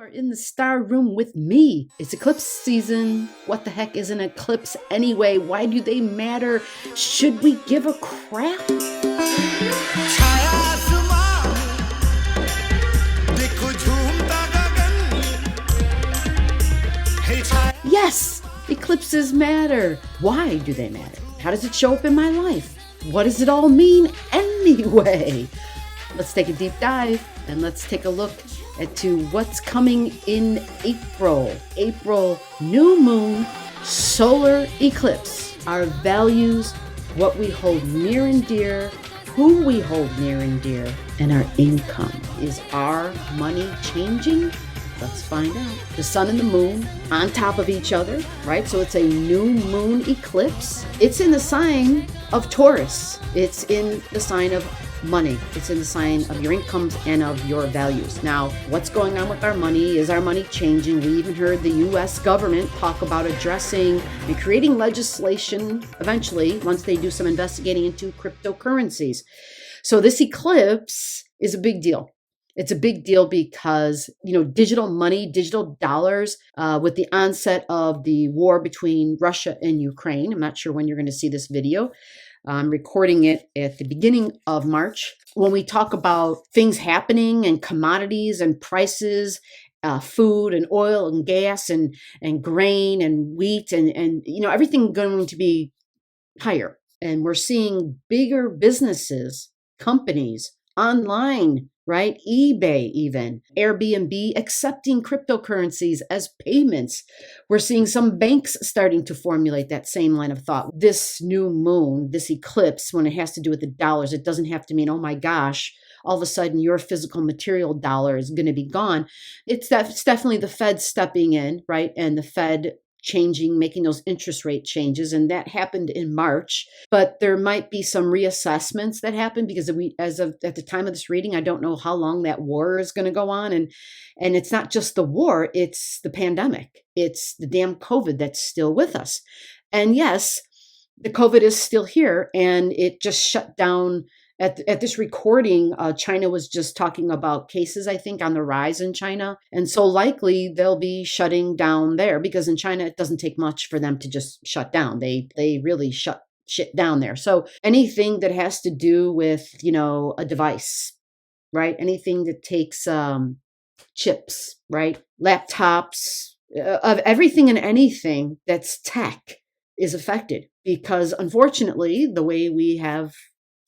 are in the star room with me. It's eclipse season. What the heck is an eclipse anyway? Why do they matter? Should we give a crap? Yes, eclipses matter. Why do they matter? How does it show up in my life? What does it all mean anyway? Let's take a deep dive and let's take a look to what's coming in April. April, new moon, solar eclipse. Our values, what we hold near and dear, who we hold near and dear, and our income. Is our money changing? Let's find out. The sun and the moon on top of each other, right? So it's a new moon eclipse. It's in the sign of Taurus. It's in the sign of money. It's in the sign of your incomes and of your values. Now, what's going on with our money? Is our money changing? We even heard the U.S. government talk about addressing and creating legislation eventually once they do some investigating into cryptocurrencies. So this eclipse is a big deal. It's a big deal because, digital money, digital dollars, with the onset of the war between Russia and Ukraine. I'm not sure when you're going to see this video. I'm recording it at the beginning of March. When we talk about things happening and commodities and prices, food and oil and gas and grain and wheat and everything going to be higher. And we're seeing bigger businesses, companies, online, right? eBay, even Airbnb accepting cryptocurrencies as payments. We're seeing some banks starting to formulate that same line of thought. This new moon, this eclipse, when it has to do with the dollars, it doesn't have to mean, oh my gosh, all of a sudden your physical material dollar is going to be gone. It's definitely the Fed stepping in, right? And the Fed changing, making those interest rate changes. And that happened in March, but there might be some reassessments that happen because at the time of this reading, I don't know how long that war is going to go on. And it's not just the war, it's the pandemic. It's the damn COVID that's still with us. And yes, the COVID is still here and it just shut down. At this recording, China was just talking about cases, I think, on the rise in China. And so likely they'll be shutting down there because in China, it doesn't take much for them to just shut down. They really shut shit down there. So anything that has to do with, a device, right? Anything that takes chips, right? Laptops, of everything and anything that's tech is affected because unfortunately, the way we have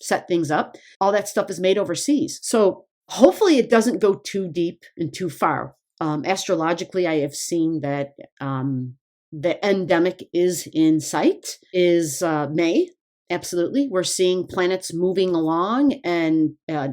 set things up, all that stuff is made overseas. So hopefully it doesn't go too deep and too far. Astrologically, I have seen that the endemic is in sight, is May. Absolutely. We're seeing planets moving along and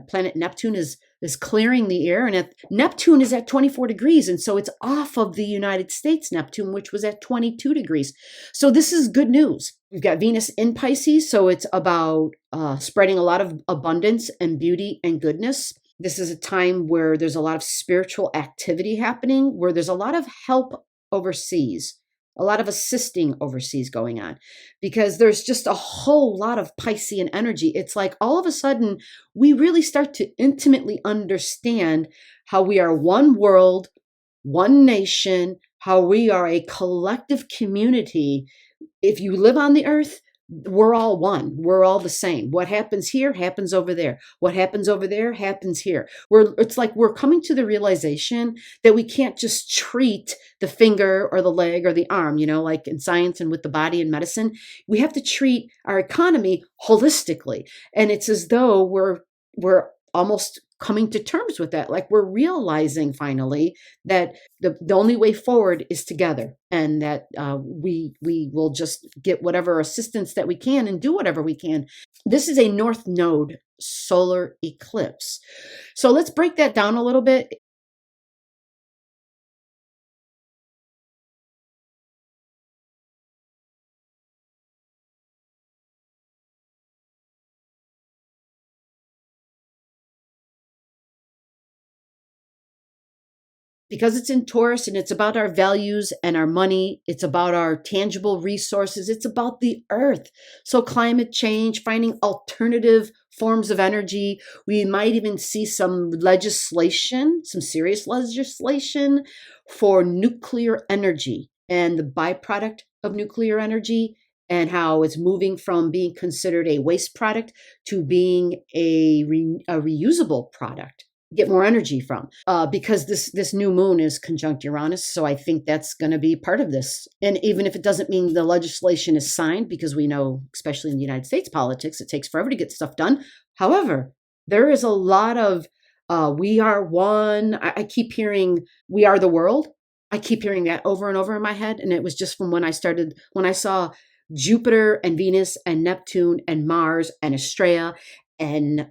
planet Neptune is clearing the air. And Neptune is at 24 degrees. And so it's off of the United States Neptune, which was at 22 degrees. So this is good news. We've got Venus in Pisces. So it's about spreading a lot of abundance and beauty and goodness. This is a time where there's a lot of spiritual activity happening, where there's a lot of help overseas. A lot of assisting overseas going on because there's just a whole lot of Piscean energy. It's like all of a sudden we really start to intimately understand how we are one world, one nation, how we are a collective community. If you live on the earth, we're all one. We're all the same. What happens here happens over there. What happens over there happens here. It's like we're coming to the realization that we can't just treat the finger or the leg or the arm, like in science and with the body and medicine. We have to treat our economy holistically. And it's as though we're almost coming to terms with that. Like we're realizing finally that the only way forward is together and that we will just get whatever assistance that we can and do whatever we can. This is a North Node solar eclipse. So let's break that down a little bit. Because it's in Taurus and it's about our values and our money, it's about our tangible resources, it's about the earth. So climate change, finding alternative forms of energy. We might even see some legislation, some serious legislation for nuclear energy and the byproduct of nuclear energy, and how it's moving from being considered a waste product to being a reusable product. Get more energy from, because this new moon is conjunct Uranus. So I think that's going to be part of this. And even if it doesn't mean the legislation is signed, because we know, especially in the United States politics, it takes forever to get stuff done. However, there is a lot of we are one. I keep hearing we are the world. I keep hearing that over and over in my head. And it was just from when I saw Jupiter and Venus and Neptune and Mars and Astrea and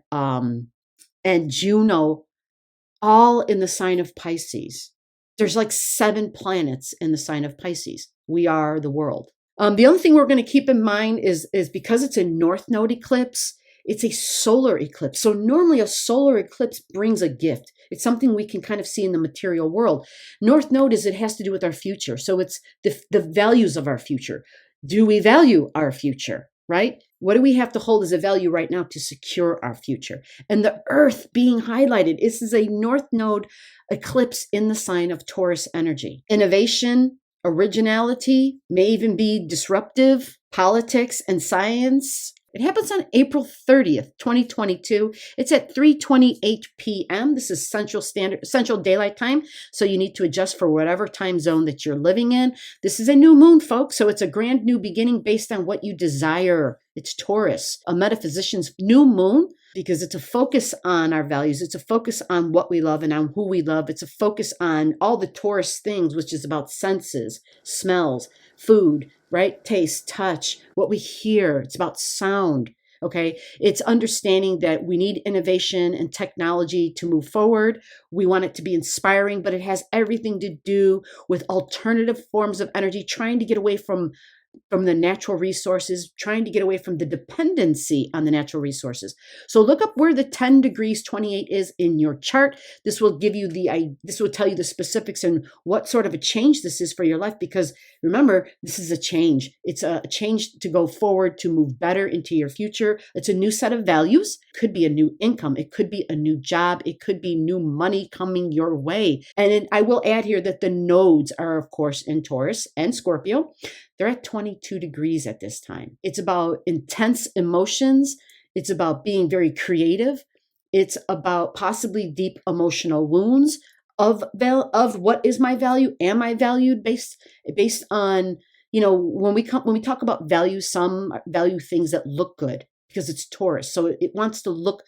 Juno, all in the sign of Pisces. There's like 7 planets in the sign of Pisces. We are the world. The other thing we're going to keep in mind is because it's a North Node eclipse, it's a solar eclipse. So normally a solar eclipse brings a gift. It's something we can kind of see in the material world. North Node it has to do with our future. So it's the values of our future. Do we value our future, right? What do we have to hold as a value right now to secure our future? And the Earth being highlighted. This is a North Node eclipse in the sign of Taurus energy. Innovation, originality, may even be disruptive, politics and science. It happens on April 30th, 2022. It's at 3:28 p.m. This is Central Daylight Time, so you need to adjust for whatever time zone that you're living in. This is a new moon, folks, so it's a grand new beginning based on what you desire. It's Taurus, a metaphysician's new moon, because it's a focus on our values. It's a focus on what we love and on who we love. It's a focus on all the Taurus things, which is about senses, smells, food, right? Taste, touch, what we hear. It's about sound, okay? It's understanding that we need innovation and technology to move forward. We want it to be inspiring, but it has everything to do with alternative forms of energy, trying to get away from the natural resources, trying to get away from the dependency on the natural resources. So look up where the 10 degrees 28 is in your chart. This will give you this will tell you the specifics and what sort of a change this is for your life, because remember, this is a change. It's a change to go forward, to move better into your future. It's a new set of values. It could be a new income. It could be a new job. It could be new money coming your way. And I will add here that the nodes are, of course, in Taurus and Scorpio. They're at 22 degrees at this time. It's about intense emotions. It's about being very creative. It's about possibly deep emotional wounds of what is my value? Am I valued based on, when we talk about value, some value things that look good because it's Taurus. So it wants to look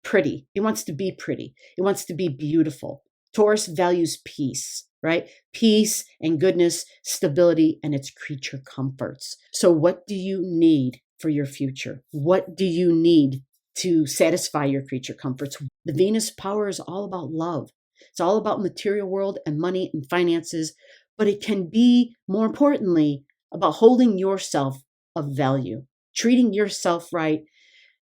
pretty. It wants to be pretty. It wants to be beautiful. Taurus values peace, right? Peace and goodness, stability, and its creature comforts. So what do you need for your future? What do you need to satisfy your creature comforts? The Venus power is all about love. It's all about material world and money and finances, but it can be, more importantly, about holding yourself of value, treating yourself right,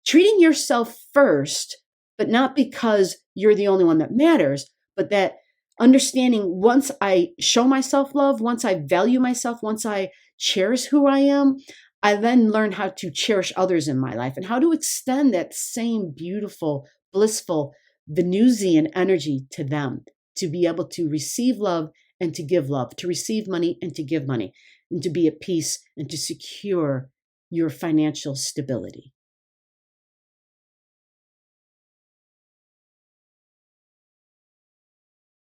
treating yourself first, but not because you're the only one that matters, but that understanding once I show myself love, once I value myself, once I cherish who I am, I then learn how to cherish others in my life and how to extend that same beautiful, blissful, Venusian energy to them, to be able to receive love and to give love, to receive money and to give money, and to be at peace and to secure your financial stability.